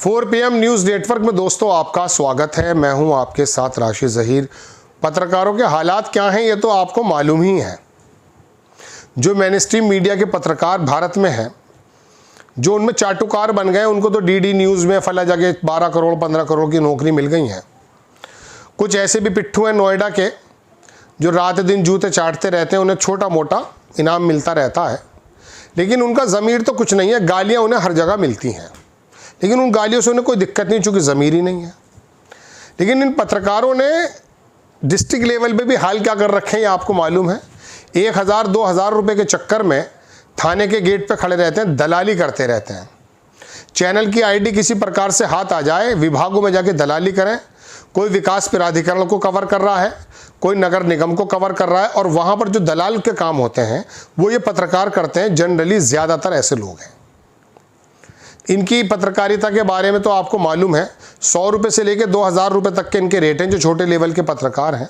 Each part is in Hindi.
4 PM न्यूज़ नेटवर्क में दोस्तों आपका स्वागत है। मैं हूं आपके साथ राशिद ज़हीर। पत्रकारों के हालात क्या हैं ये तो आपको मालूम ही है। जो मेनस्ट्रीम मीडिया के पत्रकार भारत में हैं, जो उनमें चाटुकार बन गए, उनको तो डीडी न्यूज़ में फला जगह 12 करोड़ 15 करोड़ की नौकरी मिल गई हैं। कुछ ऐसे भी पिट्ठू हैं नोएडा के जो रात दिन जूते चाटते रहते हैं, उन्हें छोटा मोटा इनाम मिलता रहता है, लेकिन उनका ज़मीर तो कुछ नहीं है। गालियाँ उन्हें हर जगह मिलती हैं, लेकिन उन गालियों से उन्हें कोई दिक्कत नहीं, चूँकि ज़मीर ही नहीं है। लेकिन इन पत्रकारों ने डिस्ट्रिक्ट लेवल पे भी हाल क्या कर रखे हैं ये आपको मालूम है। 1000-2000 रुपये के चक्कर में थाने के गेट पे खड़े रहते हैं, दलाली करते रहते हैं। चैनल की आईडी किसी प्रकार से हाथ आ जाए, विभागों में जाके दलाली करें। कोई विकास प्राधिकरण को कवर कर रहा है, कोई नगर निगम को कवर कर रहा है, और वहाँ पर जो दलाल के काम होते हैं वो ये पत्रकार करते हैं। जनरली ज़्यादातर ऐसे लोग हैं। इनकी पत्रकारिता के बारे में तो आपको मालूम है, 100 रुपये से लेकर 2000 रुपये तक के इनके रेट हैं जो छोटे लेवल के पत्रकार हैं।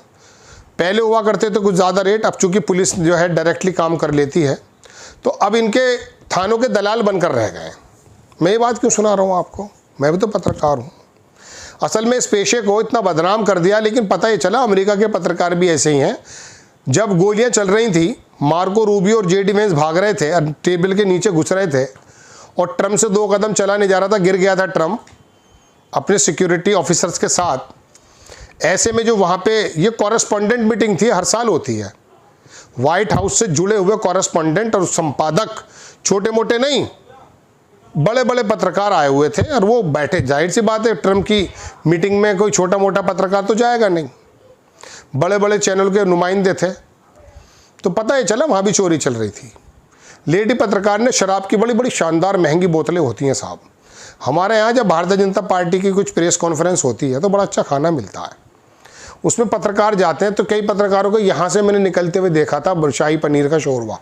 पहले हुआ करते थे कुछ ज़्यादा रेट, अब चूँकि पुलिस जो है डायरेक्टली काम कर लेती है, तो अब इनके थानों के दलाल बनकर रह गए। मैं ये बात क्यों सुना रहा हूँ आपको, मैं भी तो पत्रकार हूँ। असल में इस पेशे को इतना बदनाम कर दिया, लेकिन पता ही चला अमेरिका के पत्रकार भी ऐसे ही हैं। जब गोलियाँ चल रही थी, मार्को रूबियो और जेडी वेंस भाग रहे थे, टेबल के नीचे घुस रहे थे, और ट्रम्प से 2 कदम चला नहीं जा रहा था, गिर गया था ट्रम्प अपने सिक्योरिटी ऑफिसर्स के साथ। ऐसे में जो वहाँ पे ये कॉरेस्पॉन्डेंट मीटिंग थी, हर साल होती है, वाइट हाउस से जुड़े हुए कॉरेस्पॉन्डेंट और संपादक, छोटे मोटे नहीं, बड़े बड़े पत्रकार आए हुए थे, और वो बैठे। जाहिर सी बात है, ट्रम्प की मीटिंग में कोई छोटा मोटा पत्रकार तो जाएगा नहीं। बड़े बड़े चैनल के नुमाइंदे थे, तो पता ही चला वहाँ भी चोरी चल रही थी। लेडी पत्रकार ने शराब की बड़ी बड़ी शानदार महंगी बोतलें होती हैं साहब। हमारे यहाँ जब भारतीय जनता पार्टी की कुछ प्रेस कॉन्फ्रेंस होती है तो बड़ा अच्छा खाना मिलता है, उसमें पत्रकार जाते हैं। तो कई पत्रकारों को यहाँ से मैंने निकलते हुए देखा था, शाही पनीर का शोरबा।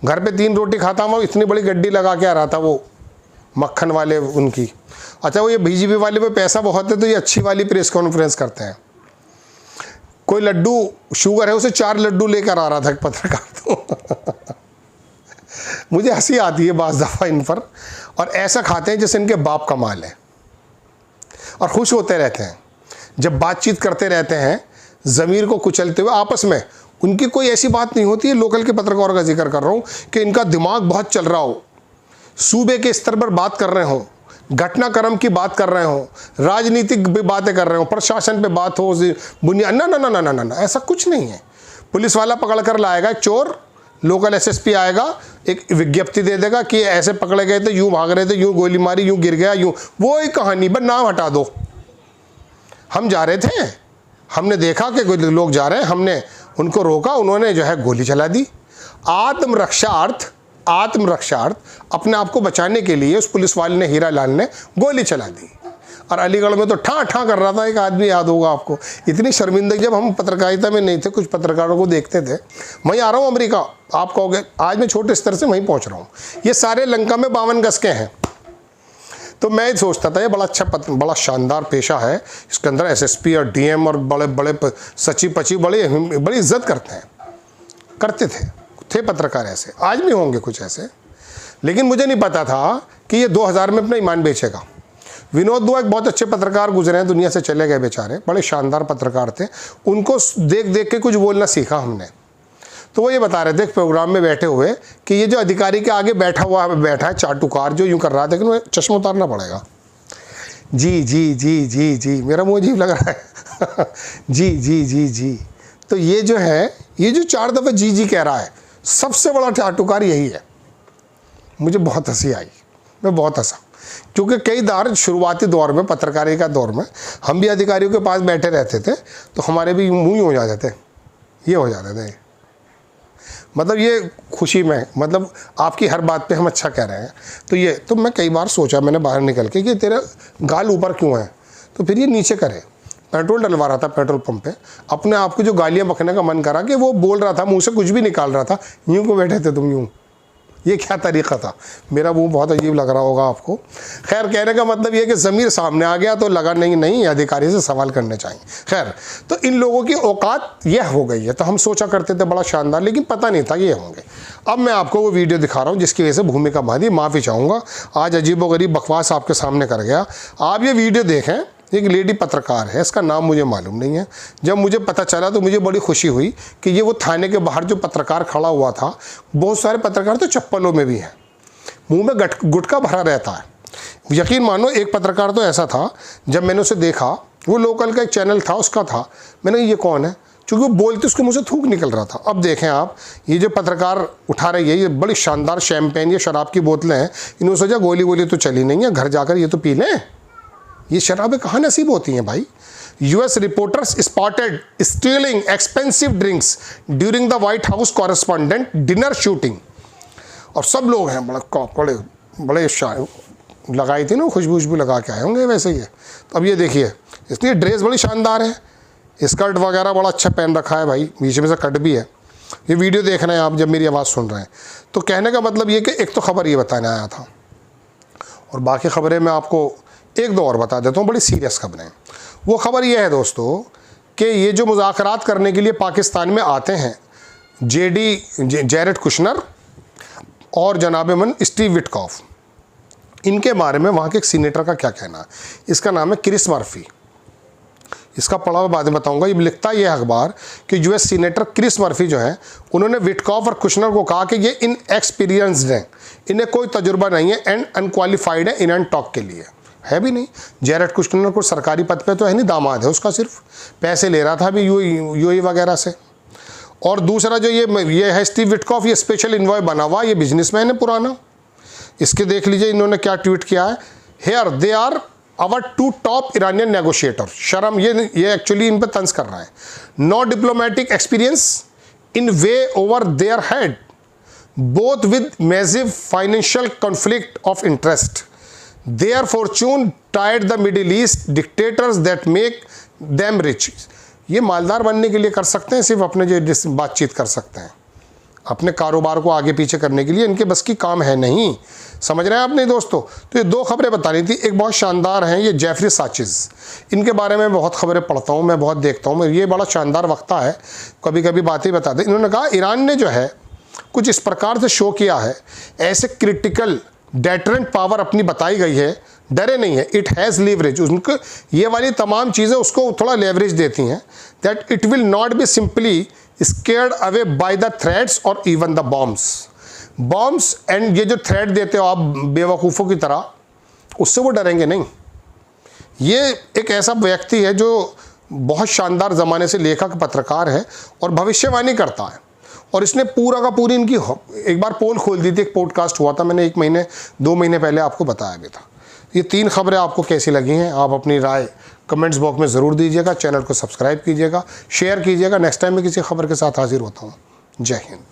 घर पे 3 रोटी खाता हुआ इतनी बड़ी गड्डी लगा के आ रहा था वो मक्खन वाले उनकी। अच्छा, वो ये बीजेपी वाले पे पैसा बहुत है तो ये अच्छी वाली प्रेस कॉन्फ्रेंस करते हैं। कोई लड्डू शुगर है, उसे 4 लड्डू लेकर आ रहा था एक पत्रकार। तो मुझे हंसी आती है बाज़ दफ़ा इन पर, और ऐसा खाते हैं जैसे इनके बाप का माल है, और खुश होते रहते हैं जब बातचीत करते रहते हैं, ज़मीर को कुचलते हुए आपस में। उनकी कोई ऐसी बात नहीं होती है, लोकल के पत्रकारों का जिक्र कर रहा हूँ, कि इनका दिमाग बहुत चल रहा हो, सूबे के स्तर पर बात कर रहे हों, घटनाक्रम की बात कर रहे हों, राजनीतिक भी बातें कर रहे हों, प्रशासन पे बात हो, बुनियाद ना ना ना ना ना ना, ऐसा कुछ नहीं है। पुलिस वाला पकड़ कर लाएगा चोर, लोकल एसएसपी आएगा, एक विज्ञप्ति दे देगा कि ऐसे पकड़े गए थे, यूँ भाग रहे थे, यूँ गोली मारी, यूँ गिर गया, यूँ, वो ही कहानी, बस नाम हटा दो। हम जा रहे थे, हमने देखा कि कुछ लोग जा रहे हैं, हमने उनको रोका, उन्होंने जो है गोली चला दी। आत्मरक्षार्थ अपने आप को बचाने के लिए उस पुलिस वाले ने, हीरा लाल ने, गोली चला दी। और अलीगढ़ में तो ठा ठा कर रहा था एक आदमी, याद होगा आपको। इतनी शर्मिंदगी, जब हम पत्रकारिता में नहीं थे, कुछ पत्रकारों को देखते थे। मैं आ रहा हूँ अमेरिका, आप कहोगे, आज मैं छोटे स्तर से वहीं पहुँच रहा हूँ। ये सारे लंका में 52 गज के हैं। तो मैं सोचता था ये बड़ा अच्छा बड़ा शानदार पेशा है, इसके अंदर एसएसपी और डीएम और बड़े बड़े सचिव पचिव बड़ी इज्जत करते थे पत्रकार ऐसे। आज भी होंगे कुछ ऐसे, लेकिन मुझे नहीं पता था कि ये 2000 में अपना ईमान बेचेगा। विनोद दुआ एक बहुत अच्छे पत्रकार गुजरे हैं, दुनिया से चले गए बेचारे, बड़े शानदार पत्रकार थे। उनको देख देख के कुछ बोलना सीखा हमने। तो वो ये बता रहे थे प्रोग्राम में बैठे हुए कि ये जो अधिकारी के आगे बैठा है चाटुकार, जो यूँ कर रहा था, लेकिन वो चश्मा उतारना पड़ेगा। जी जी जी जी जी, मेरा मुँह अजीब लग रहा है। जी जी जी जी, तो ये जो है, ये जो 4 दफ़े जी जी कह रहा है, सबसे बड़ा चाटुकार यही है। मुझे बहुत हंसी आई, मैं बहुत हंसा, क्योंकि कई बार शुरुआती दौर में, पत्रकारिता का दौर में, हम भी अधिकारियों के पास बैठे रहते थे, तो हमारे भी मुँह ही हो जाते थे, ये हो जाते थे। मतलब ये खुशी में, मतलब आपकी हर बात पे हम अच्छा कह रहे हैं, तो ये तो मैं कई बार सोचा मैंने बाहर निकल के कि तेरा गाल ऊपर क्यों है, तो फिर ये नीचे करे। पेट्रोल डलवा रहा था पेट्रोल पंप पे, अपने आप को जो गालियाँ बकने का मन करा कि वो बोल रहा था, मुँह से कुछ भी निकाल रहा था, यूँ को बैठे थे तुम, यूँ ये क्या तरीक़ा था? मेरा मुंह बहुत अजीब लग रहा होगा आपको। खैर, कहने का मतलब ये कि ज़मीर सामने आ गया तो लगा नहीं अधिकारी से सवाल करने चाहिए। खैर, तो इन लोगों की औकात यह हो गई है। तो हम सोचा करते थे बड़ा शानदार, लेकिन पता नहीं था ये होंगे। अब मैं आपको वो वीडियो दिखा रहा हूँ जिसकी वजह से भूमिका बांधी, माफ़ी चाहूँगा आज अजीबोगरीब बकवास आपके सामने कर गया। आप ये वीडियो देखें। एक लेडी पत्रकार है, इसका नाम मुझे मालूम नहीं है। जब मुझे पता चला तो मुझे बड़ी खुशी हुई कि ये वो थाने के बाहर जो पत्रकार खड़ा हुआ था, बहुत सारे पत्रकार तो चप्पलों में भी हैं, मुंह में गुटखा भरा रहता है। यकीन मानो, एक पत्रकार तो ऐसा था, जब मैंने उसे देखा, वो लोकल का एक चैनल था उसका था, मैंने ये कौन है, क्योंकि वो बोलते उसको मुझे थूक निकल रहा था। अब देखें आप, ये जो पत्रकार उठा रही है, ये बड़ी शानदार शैम्पेन या शराब की बोतलें हैं। इन्होंने सोचा गोली वोली तो चली नहीं है, घर जाकर ये तो पी लें। ये शराबें कहाँ नसीब होती हैं भाई? US reporters spotted stealing expensive drinks during the white house correspondent dinner shooting. और सब लोग हैं बड़े लगाई थी ना, खुशबू लगा के आए होंगे वैसे ही है। तो अब ये देखिए, इसलिए ड्रेस बड़ी शानदार है, स्कर्ट वगैरह बड़ा अच्छा पहन रखा है भाई, बीच में से कट भी है। ये वीडियो देख रहे हैं आप जब मेरी आवाज़ सुन रहे हैं। तो कहने का मतलब ये कि एक तो ख़बर ये बताने आया था, और बाकी ख़बरें मैं आपको एक दो और बता देता हूँ, बड़ी सीरियस खबरें। वो खबर ये है दोस्तों कि ये जो मुज़ाकरात करने के लिए पाकिस्तान में आते हैं जेरेड कुशनर और जनाब मन स्टीव विटकॉफ, इनके बारे में वहाँ के एक सीनेटर का क्या कहना है। इसका नाम है क्रिस मर्फी। इसका पढ़ा हुआ बाद में बताऊंगा। ये लिखता है ये अखबार कि US सीनेटर क्रिस मर्फी जो है, उन्होंने विटकॉफ और कुशनर को कहा कि ये इनएक्सपीरियंस्ड हैं, इन्हें कोई तजुर्बा नहीं है एंड अनक्वालिफाइड है इन एंड टॉक के लिए। है भी नहीं। जेरेड कुशनर को सरकारी पद पे तो है नहीं, दामाद है उसका, सिर्फ पैसे ले रहा था अभी यूएई वगैरह से। और दूसरा जो ये है स्टीव विटकॉफ, ये स्पेशल इन्वॉय बना हुआ, ये बिजनेसमैन है पुराना। इसके देख लीजिए इन्होंने क्या ट्वीट किया है, here they are our 2 top Iranian negotiator. शर्म, ये एक्चुअली इन पर तंज कर रहा है। No diplomatic experience in way over their head, both with massive financial conflict of interest. Their fortune tied the Middle East dictators that make them rich। ये मालदार बनने के लिए कर सकते हैं, सिर्फ अपने जो बातचीत कर सकते हैं, अपने कारोबार को आगे पीछे करने के लिए इनके बस की काम है नहीं। समझ रहे हैं आपने दोस्तों? तो ये 2 खबरें बतानी थी। एक बहुत शानदार हैं, ये जेफरी साचिस, इनके बारे में बहुत खबरें पढ़ता हूँ मैं, बहुत देखता हूँ। ये बड़ा शानदार वक्ता है, कभी कभी बातें बताते। इन्होंने कहा ईरान ने जो है कुछ इस प्रकार से शो किया है, ऐसे क्रिटिकल डेटरेंट पावर अपनी बताई गई है, डरे नहीं है। इट हैज़ लीवरेज, उनको ये वाली तमाम चीज़ें उसको थोड़ा लेवरेज देती हैं, that it will not be simply scared away by the threads और इवन द बॉम्ब्स एंड ये जो थ्रेड देते हो आप बेवकूफ़ों की तरह, उससे वो डरेंगे नहीं। ये एक ऐसा व्यक्ति है जो बहुत शानदार ज़माने से लेखक पत्रकार है और भविष्यवाणी करता है। और इसने पूरा का पूरी इनकी एक बार पोल खोल दी थी, एक पॉडकास्ट हुआ था, मैंने 1 महीने 2 महीने पहले आपको बताया भी था। ये 3 खबरें आपको कैसी लगी हैं, आप अपनी राय कमेंट्स बॉक्स में ज़रूर दीजिएगा। चैनल को सब्सक्राइब कीजिएगा, शेयर कीजिएगा। नेक्स्ट टाइम मैं किसी खबर के साथ हाजिर होता हूँ। जय हिंद।